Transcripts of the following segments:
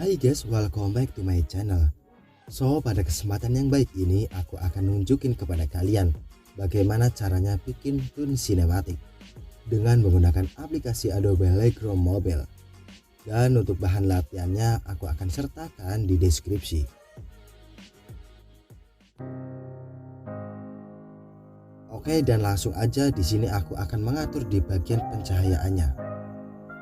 Hai guys, welcome back to my channel. So, pada kesempatan yang baik ini aku akan nunjukin kepada kalian bagaimana caranya bikin tune sinematik dengan menggunakan aplikasi Adobe Lightroom Mobile. Dan untuk bahan latihannya aku akan sertakan di deskripsi. Oke, dan langsung aja di sini aku akan mengatur di bagian pencahayaannya.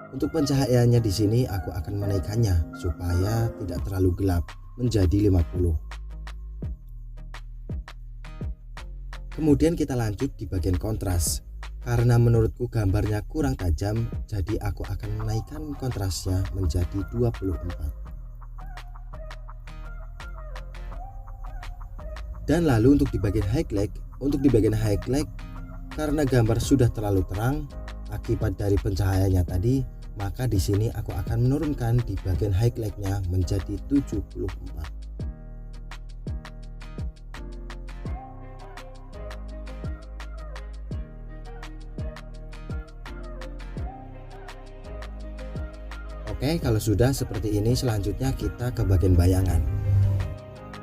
Untuk pencahayaannya di sini aku akan menaikkannya supaya tidak terlalu gelap menjadi 50. Kemudian kita lanjut di bagian kontras. Karena menurutku gambarnya kurang tajam, jadi aku akan menaikkan kontrasnya menjadi 24. Dan lalu untuk di bagian highlight, karena gambar sudah terlalu terang akibat dari pencahayaannya tadi, maka di sini aku akan menurunkan di bagian highlight-nya menjadi 74. Oke, kalau sudah seperti ini, selanjutnya kita ke bagian bayangan.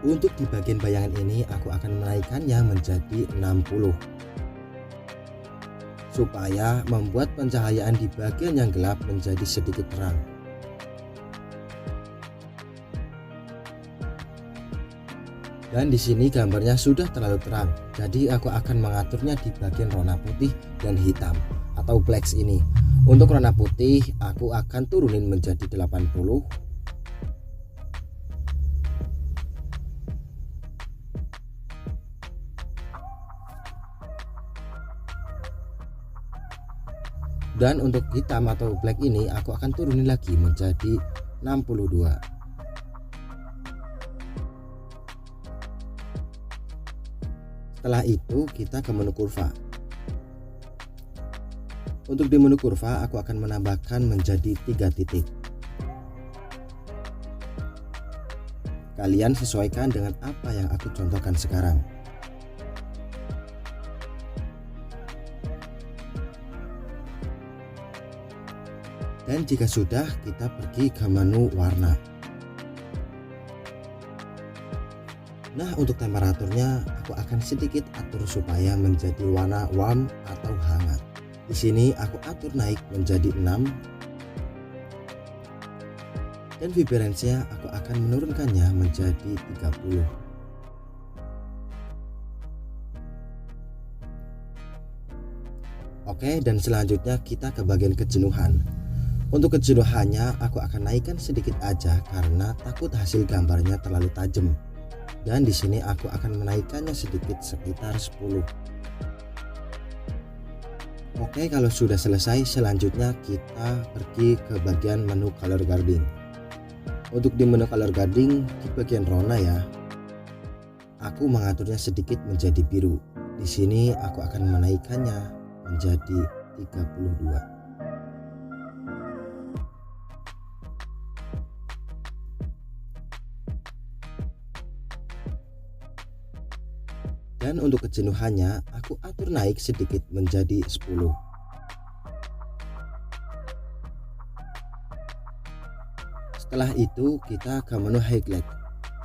Untuk di bagian bayangan ini aku akan menaikkannya menjadi 60 supaya membuat pencahayaan di bagian yang gelap menjadi sedikit terang. Dan di sini gambarnya sudah terlalu terang, jadi aku akan mengaturnya di bagian warna putih dan hitam atau blacks ini. Untuk warna putih aku akan turunin menjadi 80. Dan untuk hitam atau black ini aku akan turunin lagi menjadi 62. Setelah itu kita ke menu kurva. Untuk di menu kurva aku akan menambahkan menjadi 3 titik. Kalian sesuaikan dengan apa yang aku contohkan sekarang. Dan jika sudah, kita pergi ke menu warna. Nah, untuk temperaturnya aku akan sedikit atur supaya menjadi warna warm atau hangat. Di sini aku atur naik menjadi 6. Dan vibransinya aku akan menurunkannya menjadi 30. Oke, dan selanjutnya kita ke bagian kejenuhan. Untuk kejenuhannya aku akan naikkan sedikit aja karena takut hasil gambarnya terlalu tajam. Dan di sini aku akan menaikkannya sedikit sekitar 10. Oke, kalau sudah selesai, selanjutnya kita pergi ke bagian menu color grading. Untuk di menu color grading di bagian rona ya, aku mengaturnya sedikit menjadi biru. Di sini aku akan menaikkannya menjadi 32. Dan untuk kejenuhannya aku atur naik sedikit menjadi 10. Setelah itu kita ke menu highlight.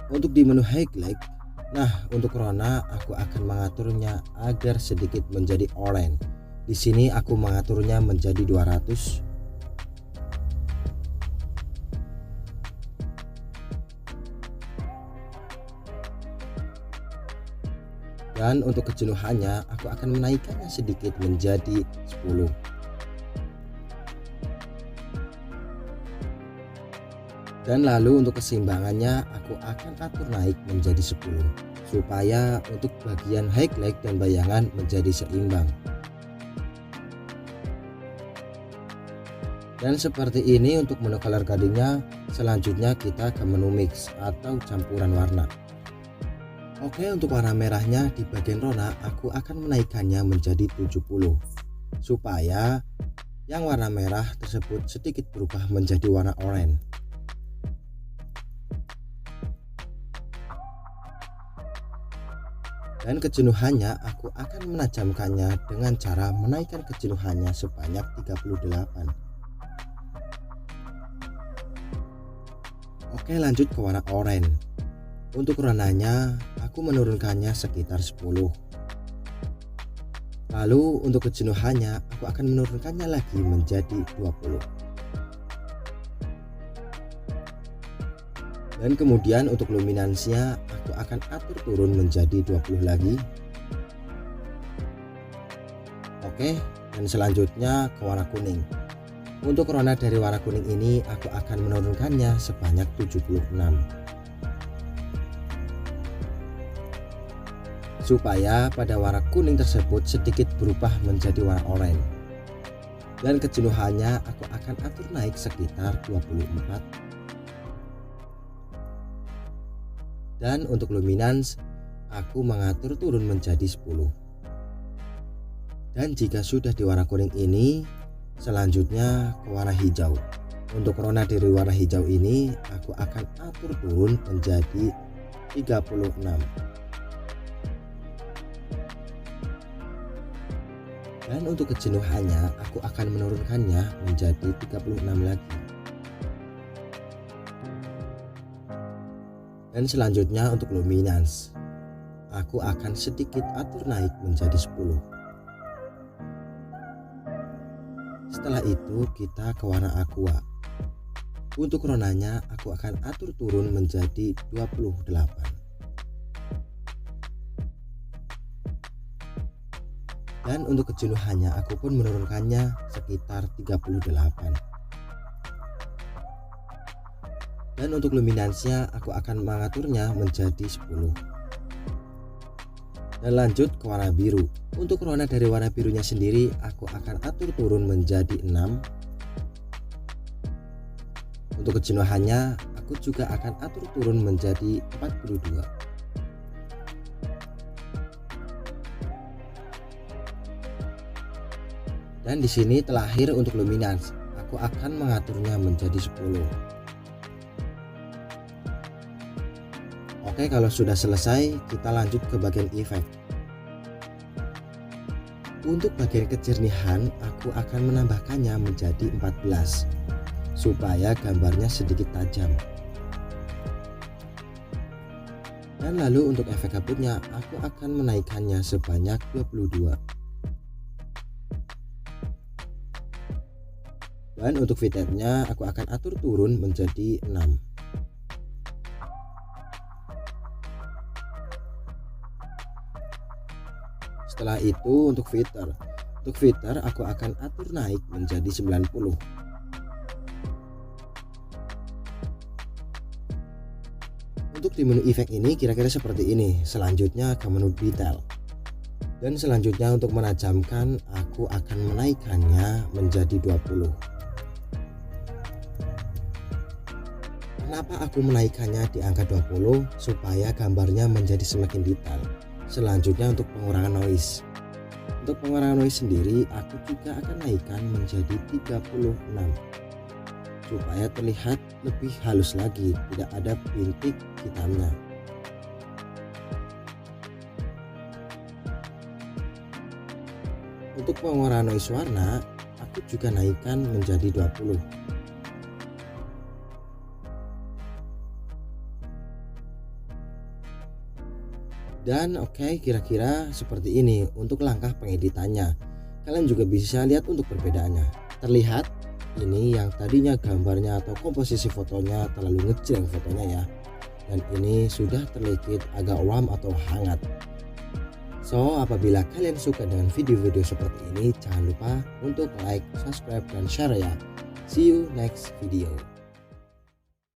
Untuk di menu highlight, nah untuk rona aku akan mengaturnya agar sedikit menjadi orange. Di sini aku mengaturnya menjadi 200. Dan untuk kejenuhannya aku akan menaikkannya sedikit menjadi 10. Dan lalu untuk keseimbangannya aku akan atur naik menjadi 10 supaya untuk bagian highlight dan bayangan menjadi seimbang. Dan seperti ini untuk menu color gradingnya. Selanjutnya kita ke menu mix atau campuran warna. Oke, untuk warna merahnya di bagian rona aku akan menaikkannya menjadi 70 supaya yang warna merah tersebut sedikit berubah menjadi warna oranye. Dan kejenuhannya aku akan menajamkannya dengan cara menaikkan kejenuhannya sebanyak 38. Oke, lanjut ke warna oranye. Untuk warnanya aku menurunkannya sekitar 10. Lalu untuk kejenuhannya aku akan menurunkannya lagi menjadi 20. Dan kemudian untuk luminansinya aku akan atur turun menjadi 20 lagi. Oke, dan selanjutnya ke warna kuning. Untuk rona dari warna kuning ini aku akan menurunkannya sebanyak 76. Supaya pada warna kuning tersebut sedikit berubah menjadi warna oranye. Dan kejenuhannya aku akan atur naik sekitar 24. Dan untuk luminance aku mengatur turun menjadi 10. Dan jika sudah di warna kuning ini, selanjutnya ke warna hijau. Untuk rona dari warna hijau ini aku akan atur turun menjadi 36. Dan untuk kejenuhannya aku akan menurunkannya menjadi 36 lagi. Dan selanjutnya untuk luminance aku akan sedikit atur naik menjadi 10. Setelah itu kita ke warna aqua. Untuk ronanya aku akan atur turun menjadi 28. Dan untuk kejenuhannya aku pun menurunkannya sekitar 38. Dan untuk luminansinya aku akan mengaturnya menjadi 10. Dan lanjut ke warna biru. Untuk rona dari warna birunya sendiri aku akan atur turun menjadi 6. Untuk kejenuhannya aku juga akan atur turun menjadi 42. Dan di sini terakhir untuk luminance aku akan mengaturnya menjadi 10. Oke, kalau sudah selesai kita lanjut ke bagian efek. Untuk bagian kejernihan aku akan menambahkannya menjadi 14 supaya gambarnya sedikit tajam. Dan lalu untuk efek kabutnya aku akan menaikkannya sebanyak 22. Dan untuk vignette-nya aku akan atur turun menjadi 6. Setelah itu untuk filter aku akan atur naik menjadi 90. Untuk di menu efek ini kira-kira seperti ini. Selanjutnya ke menu detail. Dan selanjutnya untuk menajamkan aku akan menaikkannya menjadi 20. Kenapa aku menaikkannya di angka 20? Supaya gambarnya menjadi semakin detail. Selanjutnya untuk pengurangan noise. Untuk pengurangan noise sendiri aku juga akan naikkan menjadi 36 supaya terlihat lebih halus lagi, tidak ada bintik hitamnya. Untuk pengurangan noise warna aku juga naikkan menjadi 20. Dan oke, kira-kira seperti ini untuk langkah pengeditannya. Kalian juga bisa lihat untuk perbedaannya. Terlihat ini yang tadinya gambarnya atau komposisi fotonya terlalu ngejreng fotonya ya. Dan ini sudah terlihat agak warm atau hangat. So, apabila kalian suka dengan video-video seperti ini, jangan lupa untuk like, subscribe, dan share ya. See you next video.